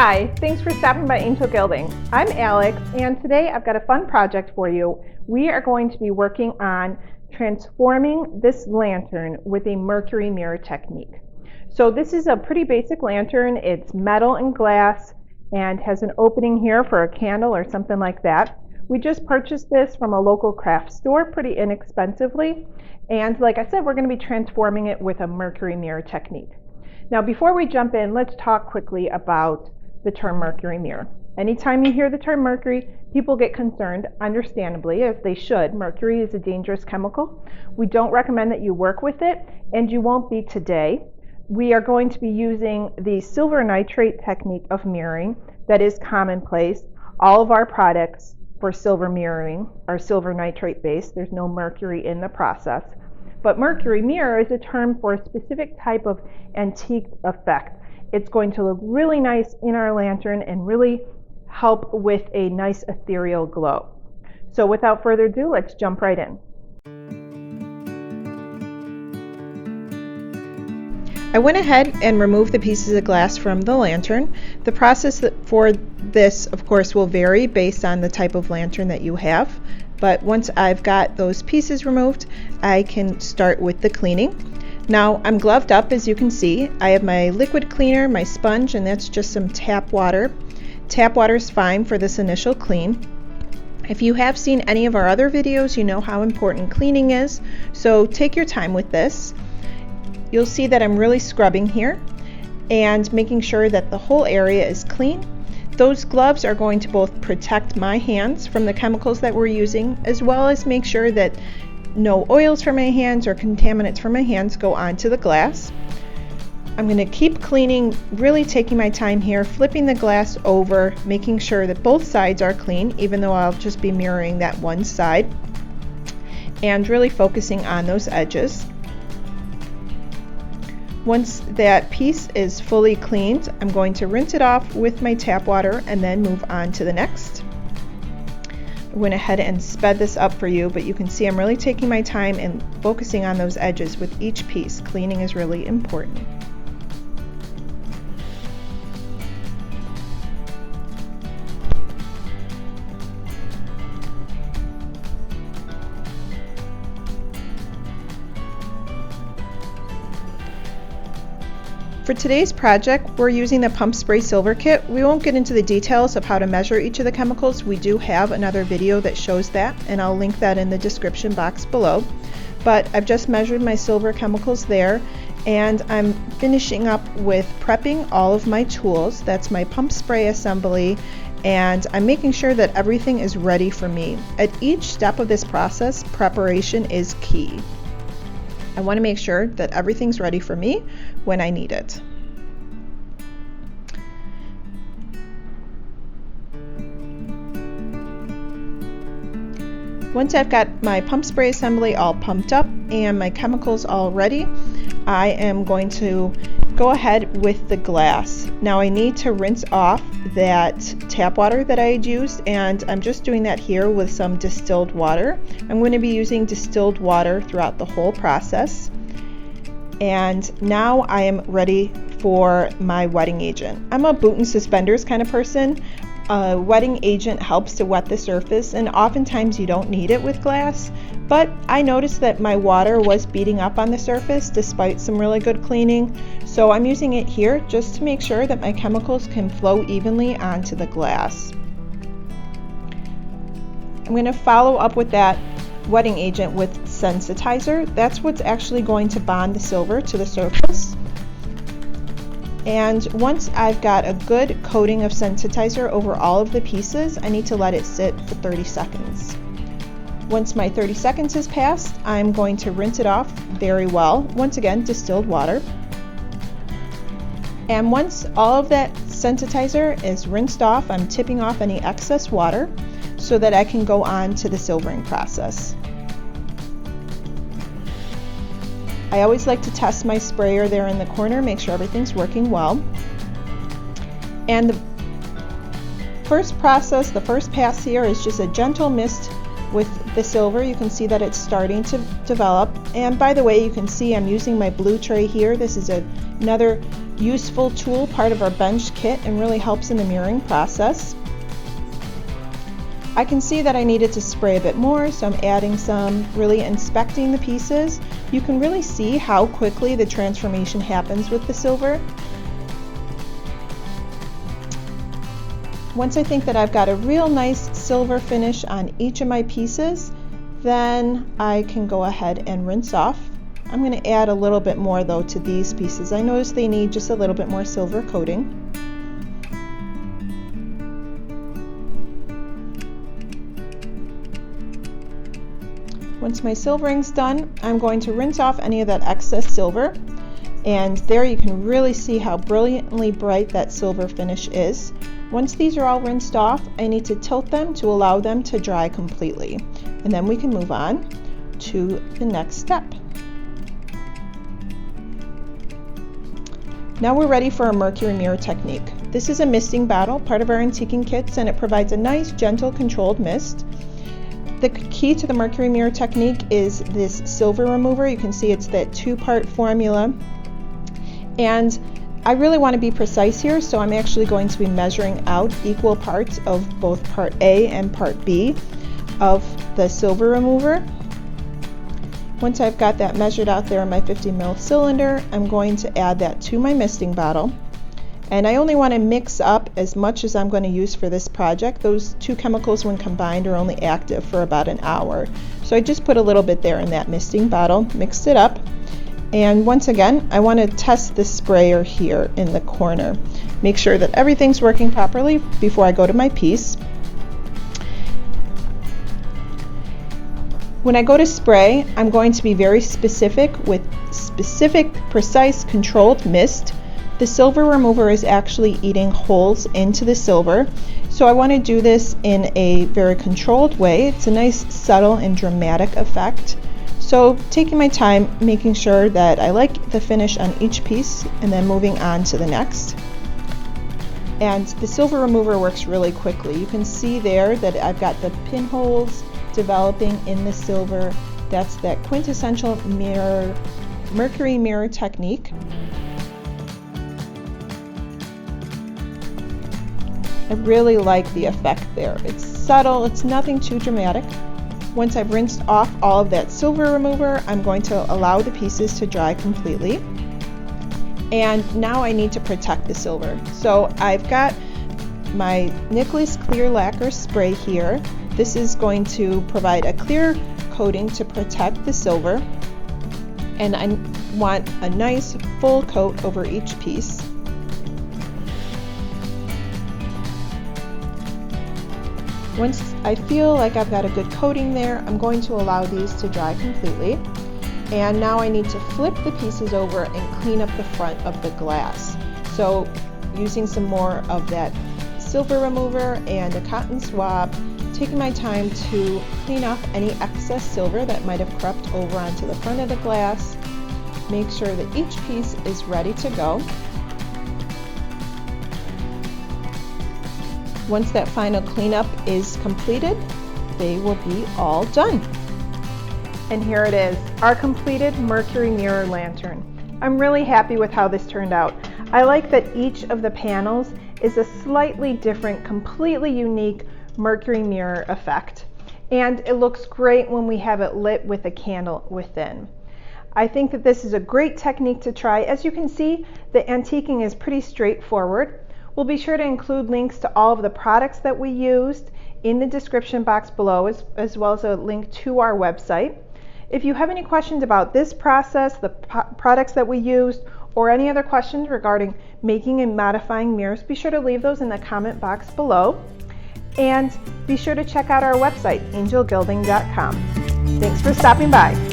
Hi, thanks for stopping by Angel Gilding. I'm Alex, and today I've got a fun project for you. We are going to be working on transforming this lantern with a Mercury Mirror technique. So this is a pretty basic lantern. It's metal and glass and has an opening here for a candle or something like that. We just purchased this from a local craft store pretty inexpensively, and like I said, we're going to be transforming it with a Mercury Mirror technique. Now, before we jump in, let's talk quickly about the term Mercury Mirror. Anytime you hear the term mercury, people get concerned, understandably, as they should. Mercury is a dangerous chemical. We don't recommend that you work with it, and you won't be today. We are going to be using the silver nitrate technique of mirroring that is commonplace. All of our products for silver mirroring are silver nitrate based. There's no mercury in the process. But Mercury Mirror is a term for a specific type of antique effect. It's going to look really nice in our lantern and really help with a nice ethereal glow. So without further ado, let's jump right in. I went ahead and removed the pieces of glass from the lantern. The process for this, of course, will vary based on the type of lantern that you have. But once I've got those pieces removed, I can start with the cleaning. Now I'm gloved up, as you can see. I have my liquid cleaner, my sponge, and that's just some tap water. Tap water is fine for this initial clean. If you have seen any of our other videos, you know how important cleaning is, so take your time with this. You'll see that I'm really scrubbing here and making sure that the whole area is clean. Those gloves are going to both protect my hands from the chemicals that we're using, as well as make sure that no oils from my hands or contaminants from my hands go onto the glass. I'm going to keep cleaning, really taking my time here, flipping the glass over, making sure that both sides are clean, even though I'll just be mirroring that one side, and really focusing on those edges. Once that piece is fully cleaned, I'm going to rinse it off with my tap water and then move on to the next. I went ahead and sped this up for you, but you can see I'm really taking my time and focusing on those edges with each piece. Cleaning is really important. For today's project, we're using the pump spray silver kit. We won't get into the details of how to measure each of the chemicals. We do have another video that shows that, and I'll link that in the description box below. But I've just measured my silver chemicals there, and I'm finishing up with prepping all of my tools. That's my pump spray assembly, and I'm making sure that everything is ready for me. At each step of this process, preparation is key. I want to make sure that everything's ready for me when I need it. Once I've got my pump spray assembly all pumped up and my chemicals all ready, I am going to go ahead with the glass. Now I need to rinse off that tap water that I had used, and I'm just doing that here with some distilled water. I'm going to be using distilled water throughout the whole process. And now I am ready for my wetting agent. I'm a boot and suspenders kind of person. A wetting agent helps to wet the surface, and oftentimes you don't need it with glass, but I noticed that my water was beating up on the surface despite some really good cleaning, so I'm using it here just to make sure that my chemicals can flow evenly onto the glass. I'm going to follow up with that wetting agent with sensitizer. That's what's actually going to bond the silver to the surface. And once I've got a good coating of sensitizer over all of the pieces, I need to let it sit for 30 seconds. Once my 30 seconds has passed, I'm going to rinse it off very well. Once again, distilled water. And once all of that sensitizer is rinsed off, I'm tipping off any excess water so that I can go on to the silvering process. I always like to test my sprayer there in the corner, make sure everything's working well. And the first process, the first pass here is just a gentle mist with the silver. You can see that it's starting to develop. And by the way, you can see I'm using my blue tray here. This is another useful tool, part of our bench kit, and really helps in the mirroring process. I can see that I needed to spray a bit more, so I'm adding some, really inspecting the pieces. You can really see how quickly the transformation happens with the silver. Once I think that I've got a real nice silver finish on each of my pieces, then I can go ahead and rinse off. I'm going to add a little bit more though to these pieces. I notice they need just a little bit more silver coating. Once my silvering's done, I'm going to rinse off any of that excess silver. And there you can really see how brilliantly bright that silver finish is. Once these are all rinsed off, I need to tilt them to allow them to dry completely. And then we can move on to the next step. Now we're ready for our Mercury Mirror technique. This is a misting bottle, part of our antiquing kits, and it provides a nice, gentle, controlled mist. The key to the Mercury Mirror technique is this silver remover. You can see it's that two-part formula. And I really want to be precise here, so I'm actually going to be measuring out equal parts of both part A and part B of the silver remover. Once I've got that measured out there in my 50 ml cylinder, I'm going to add that to my misting bottle. And I only want to mix up as much as I'm going to use for this project. Those two chemicals when combined are only active for about an hour. So I just put a little bit there in that misting bottle, mixed it up. And once again, I want to test the sprayer here in the corner. Make sure that everything's working properly before I go to my piece. When I go to spray, I'm going to be very specific with specific, precise, controlled mist. The silver remover is actually eating holes into the silver, so I want to do this in a very controlled way. It's a nice, subtle, and dramatic effect. So taking my time, making sure that I like the finish on each piece, and then moving on to the next. And the silver remover works really quickly. You can see there that I've got the pinholes developing in the silver. That's that quintessential Mercury Mirror technique. I really like the effect there. It's subtle, it's nothing too dramatic. Once I've rinsed off all of that silver remover, I'm going to allow the pieces to dry completely. And now I need to protect the silver. So I've got my Nicholas Clear Lacquer spray here. This is going to provide a clear coating to protect the silver. And I want a nice full coat over each piece. Once I feel like I've got a good coating there, I'm going to allow these to dry completely. And now I need to flip the pieces over and clean up the front of the glass. So using some more of that silver remover and a cotton swab, taking my time to clean off any excess silver that might have crept over onto the front of the glass. Make sure that each piece is ready to go. Once that final cleanup is completed, they will be all done. And here it is, our completed Mercury Mirror lantern. I'm really happy with how this turned out. I like that each of the panels is a slightly different, completely unique Mercury Mirror effect. And it looks great when we have it lit with a candle within. I think that this is a great technique to try. As you can see, the antiquing is pretty straightforward. We'll be sure to include links to all of the products that we used in the description box below, as well as a link to our website. If you have any questions about this process, the products that we used, or any other questions regarding making and modifying mirrors, be sure to leave those in the comment box below. And be sure to check out our website, angelgilding.com. Thanks for stopping by.